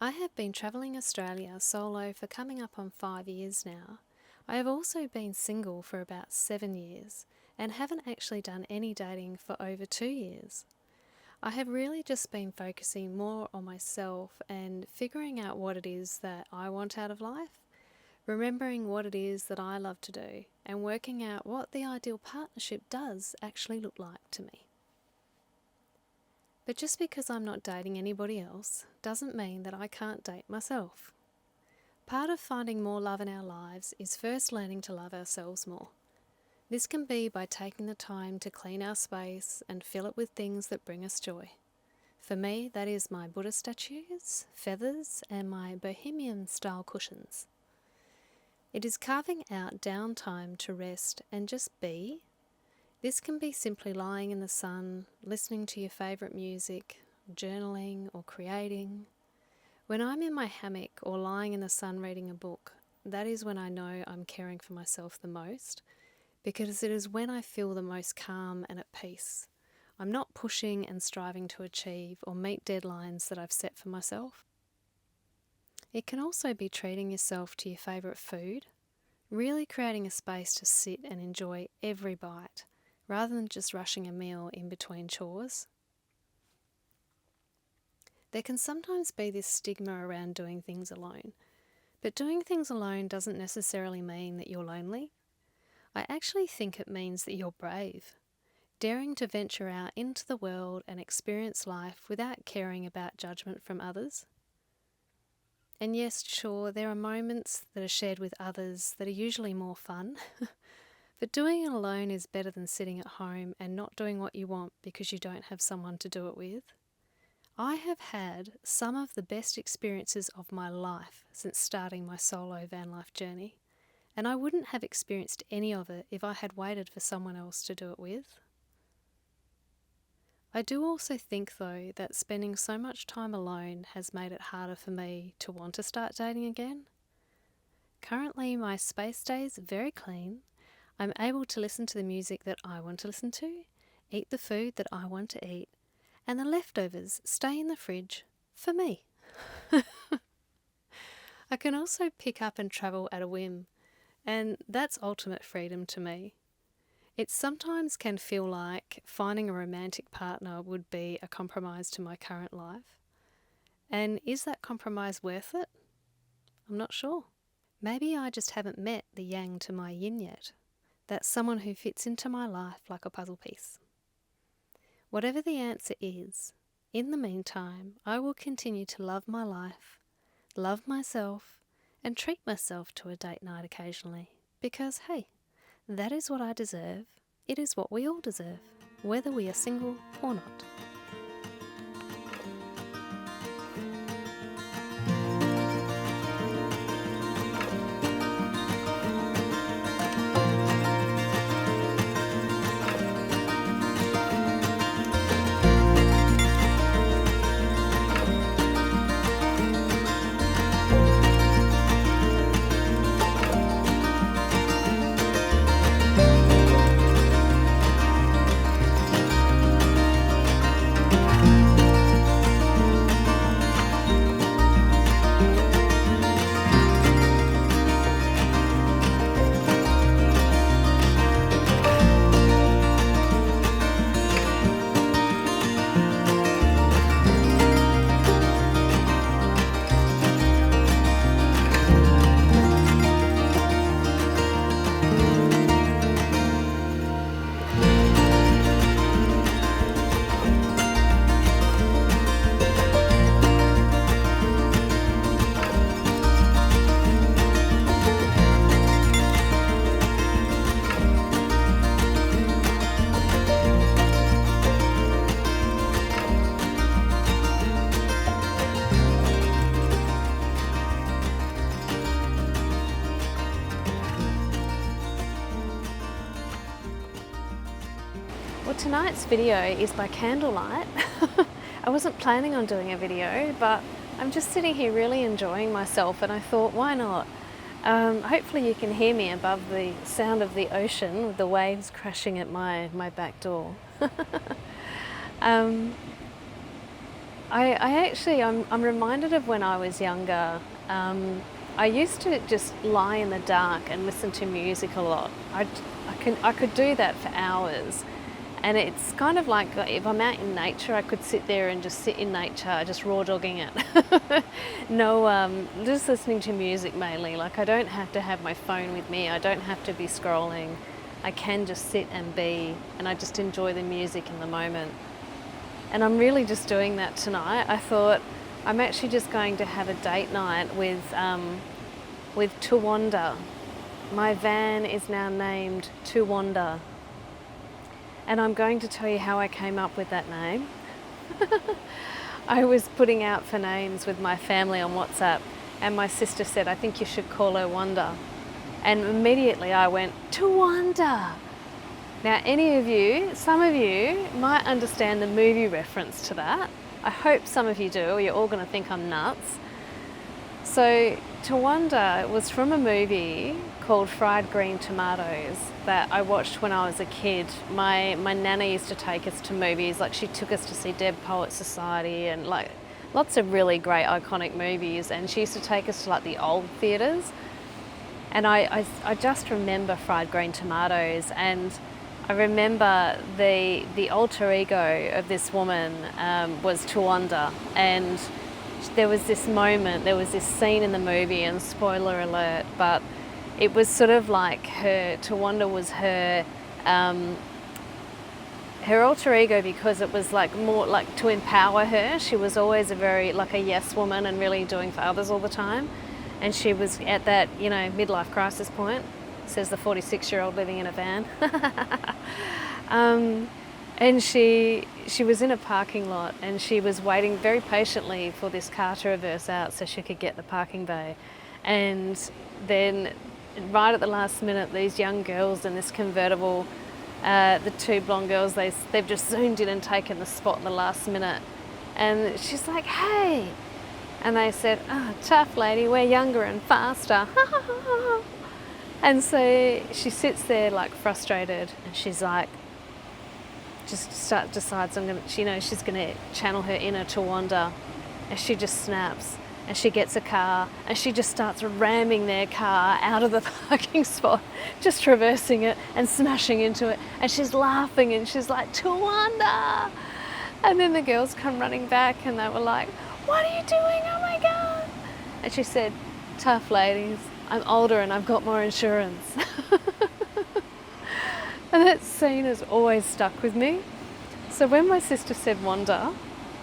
I have been travelling Australia solo for coming up on 5 years now. I have also been single for about 7 years and haven't actually done any dating for over 2 years. I have really just been focusing more on myself and figuring out what it is that I want out of life, remembering what it is that I love to do, and working out what the ideal partnership does actually look like to me. But just because I'm not dating anybody else doesn't mean that I can't date myself. Part of finding more love in our lives is first learning to love ourselves more. This can be by taking the time to clean our space and fill it with things that bring us joy. For me, that is my Buddha statues, feathers, and my bohemian-style cushions. It is carving out downtime to rest and just be. This can be simply lying in the sun, listening to your favourite music, journaling or creating. When I'm in my hammock or lying in the sun reading a book, that is when I know I'm caring for myself the most, because it is when I feel the most calm and at peace. I'm not pushing and striving to achieve or meet deadlines that I've set for myself. It can also be treating yourself to your favourite food, really creating a space to sit and enjoy every bite, rather than just rushing a meal in between chores. There can sometimes be this stigma around doing things alone, but doing things alone doesn't necessarily mean that you're lonely. I actually think it means that you're brave, daring to venture out into the world and experience life without caring about judgment from others. And yes, sure, there are moments that are shared with others that are usually more fun, but doing it alone is better than sitting at home and not doing what you want because you don't have someone to do it with. I have had some of the best experiences of my life since starting my solo van life journey, and I wouldn't have experienced any of it if I had waited for someone else to do it with. I do also think, though, that spending so much time alone has made it harder for me to want to start dating again. Currently, my space stays very clean. I'm able to listen to the music that I want to listen to, eat the food that I want to eat, and the leftovers stay in the fridge for me. I can also pick up and travel at a whim, and that's ultimate freedom to me. It sometimes can feel like finding a romantic partner would be a compromise to my current life. And is that compromise worth it? I'm not sure. Maybe I just haven't met the yang to my yin yet. That's someone who fits into my life like a puzzle piece. Whatever the answer is, in the meantime, I will continue to love my life, love myself, and treat myself to a date night occasionally. Because, hey, that is what I deserve. It is what we all deserve, whether we are single or not. Well, tonight's video is by candlelight. I wasn't planning on doing a video, but I'm just sitting here really enjoying myself, and I thought, why not? Hopefully you can hear me above the sound of the ocean with the waves crashing at my back door. I'm reminded of when I was younger. I used to just lie in the dark and listen to music a lot. I could do that for hours. And it's kind of like if I'm out in nature, I could sit there and just sit in nature, just raw dogging it. No, just listening to music mainly. Like I don't have to have my phone with me. I don't have to be scrolling. I can just sit and be, and I just enjoy the music in the moment. And I'm really just doing that tonight. I thought I'm actually just going to have a date night with Tawanda. My van is now named Tawanda. And I'm going to tell you how I came up with that name. I was putting out for names with my family on WhatsApp, and my sister said, I think you should call her Wanda. And immediately I went, Tawanda. Now some of you might understand the movie reference to that. I hope some of you do, or you're all going to think I'm nuts. So Tawanda was from a movie called Fried Green Tomatoes that I watched when I was a kid. My nana used to take us to movies, like she took us to see Dead Poets Society and like lots of really great iconic movies, and she used to take us to like the old theatres. And I just remember Fried Green Tomatoes, and I remember the alter ego of this woman was Tawanda, and there was this moment, there was this scene in the movie, and spoiler alert, but it was sort of like Tawanda was her alter ego, because it was like more like to empower her. She was always like a yes woman and really doing for others all the time. And she was at that, midlife crisis point, says the 46-year-old living in a van. And she was in a parking lot, and she was waiting very patiently for this car to reverse out so she could get the parking bay. And then right at the last minute, these young girls in this convertible, the two blonde girls, they've just zoomed in and taken the spot in the last minute. And she's like, hey. And they said, oh, tough lady, we're younger and faster. And so she sits there like frustrated, and she's like, decides she's gonna channel her inner Tawanda, and she just snaps, and she gets a car, and she just starts ramming their car out of the parking spot, just traversing it and smashing into it, and she's laughing, and she's like, Tawanda! And then the girls come running back, and they were like, what are you doing? Oh my God! And she said, tough ladies, I'm older and I've got more insurance. And that scene has always stuck with me. So when my sister said Wanda,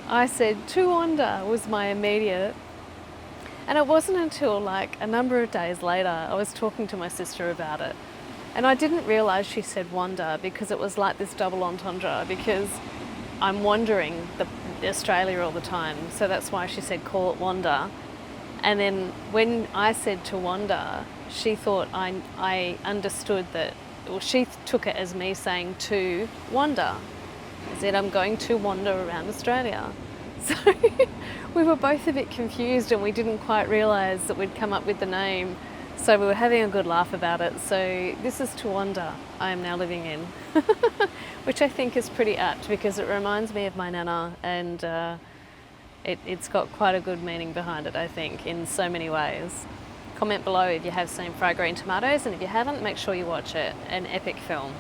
I said Tawanda was my immediate. And it wasn't until like a number of days later, I was talking to my sister about it. And I didn't realise she said Wanda, because it was like this double entendre, because I'm wandering Australia all the time. So that's why she said call it Wanda. And then when I said Tawanda, she thought I understood that, well, she took it as me saying to wander. I said, I'm going to wander around Australia. So we were both a bit confused, and we didn't quite realise that we'd come up with the name. So we were having a good laugh about it. So this is Tawanda I am now living in, which I think is pretty apt, because it reminds me of my nana, and it's got quite a good meaning behind it, I think, in so many ways. Comment below if you have seen Fried Green Tomatoes, and if you haven't, make sure you watch it. An epic film.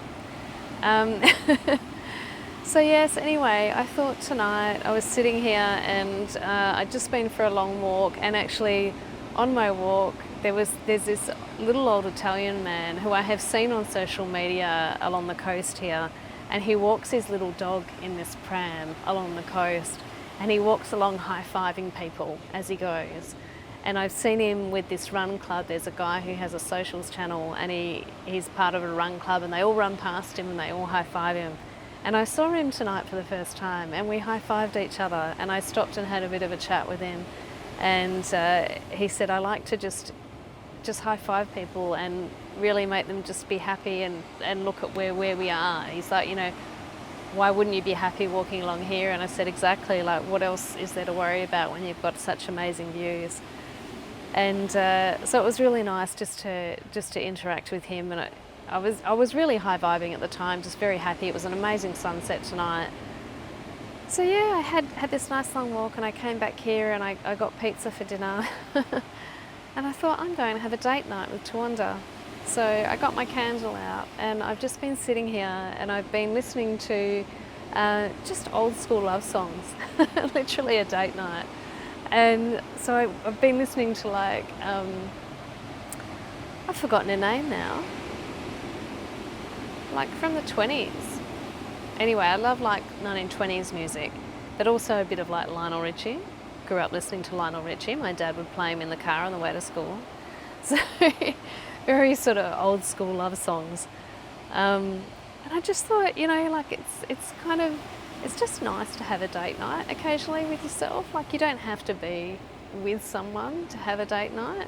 So yes, anyway, I thought tonight I was sitting here, and I'd just been for a long walk, and actually on my walk there's this little old Italian man who I have seen on social media along the coast here, and he walks his little dog in this pram along the coast, and he walks along high-fiving people as he goes. And I've seen him with this run club. There's a guy who has a socials channel, and he's part of a run club, and they all run past him and they all high-five him. And I saw him tonight for the first time, and we high-fived each other, and I stopped and had a bit of a chat with him. And he said, I like to just high-five people and really make them just be happy and look at where we are. He's like, why wouldn't you be happy walking along here? And I said, exactly, like what else is there to worry about when you've got such amazing views? And so it was really nice just to interact with him, and I was really high vibing at the time, just very happy. It was an amazing sunset tonight, So yeah, I had this nice long walk, and I came back here and I got pizza for dinner. And I thought, I'm going to have a date night with Tawanda. So I got my candle out, and I've just been sitting here and I've been listening to just old school love songs, literally a date night. And so I've been listening to like, I've forgotten her name now, like from the 20s. Anyway, I love like 1920s music, but also a bit of like Lionel Richie. Grew up listening to Lionel Richie. My dad would play him in the car on the way to school. So very sort of old school love songs. And I just thought, you know, like it's just nice to have a date night occasionally with yourself. Like you don't have to be with someone to have a date night,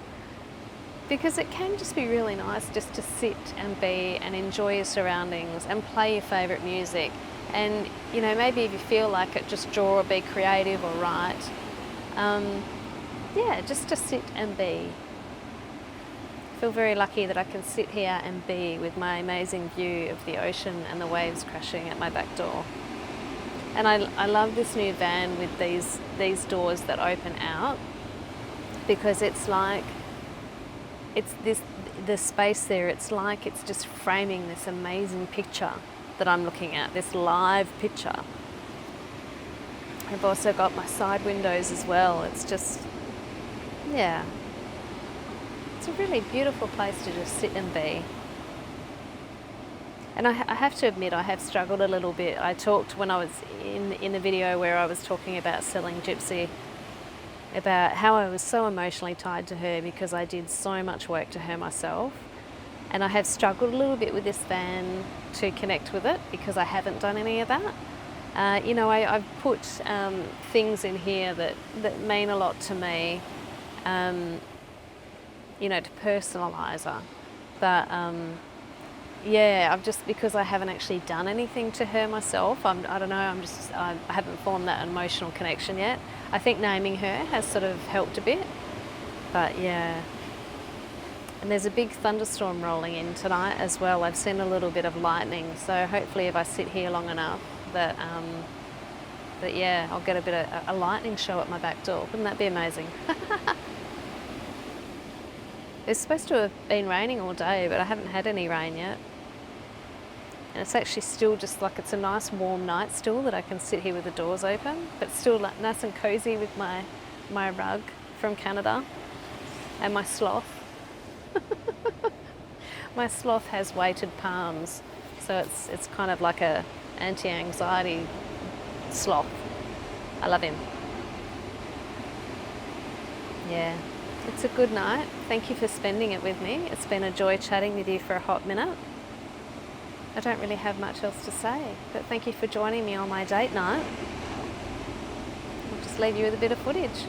because it can just be really nice just to sit and be and enjoy your surroundings and play your favourite music. And, you know, maybe if you feel like it, just draw or be creative or write. Yeah, just to sit and be. I feel very lucky that I can sit here and be with my amazing view of the ocean and the waves crashing at my back door. And I love this new van with these doors that open out, because it's like, the space there, it's like it's just framing this amazing picture that I'm looking at, this live picture. I've also got my side windows as well. It's just, yeah, it's a really beautiful place to just sit and be. And I have to admit, I have struggled a little bit. I talked when I was in the video where I was talking about selling Gypsy, about how I was so emotionally tied to her because I did so much work to her myself. And I have struggled a little bit with this van to connect with it because I haven't done any of that. You know, I've put things in here that mean a lot to me, you know, to personalise her. But yeah, I've just, because I haven't actually done anything to her myself, I don't know, I haven't formed that emotional connection yet. I think naming her has sort of helped a bit, but yeah. And there's a big thunderstorm rolling in tonight as well. I've seen a little bit of lightning, so hopefully if I sit here long enough that yeah, I'll get a bit of a lightning show at my back door. Wouldn't that be amazing? It's supposed to have been raining all day, but I haven't had any rain yet. And it's actually still just like, it's a nice warm night still that I can sit here with the doors open, but still like nice and cozy with my rug from Canada and my sloth. My sloth has weighted palms, so it's kind of like a anti-anxiety sloth. I love him. Yeah, it's a good night. Thank you for spending it with me. It's been a joy chatting with you for a hot minute. I don't really have much else to say, but thank you for joining me on my date night. I'll just leave you with a bit of footage.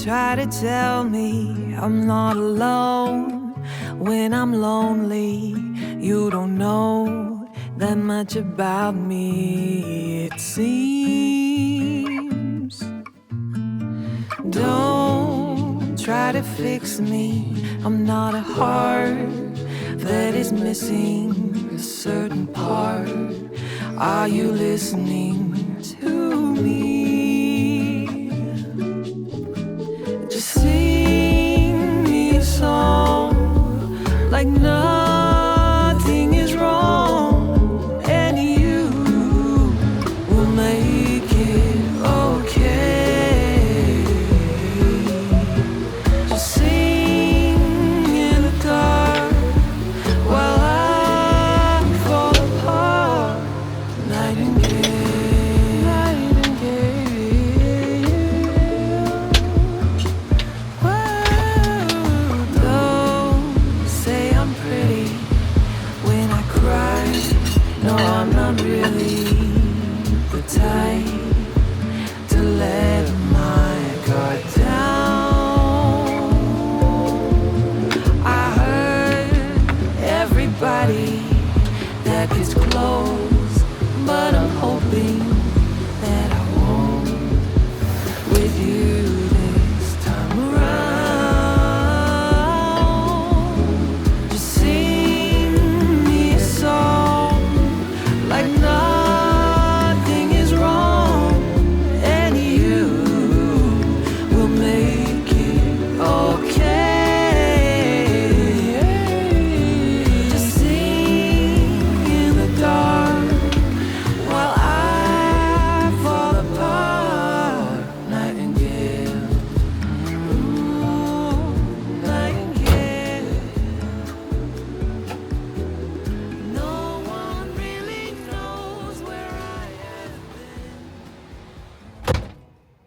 Try to tell me I'm not alone when I'm lonely. You don't know that much about me, it seems. Don't try to fix me. I'm not a heart that is missing a certain part. Are you listening to me? Just sing me a song like no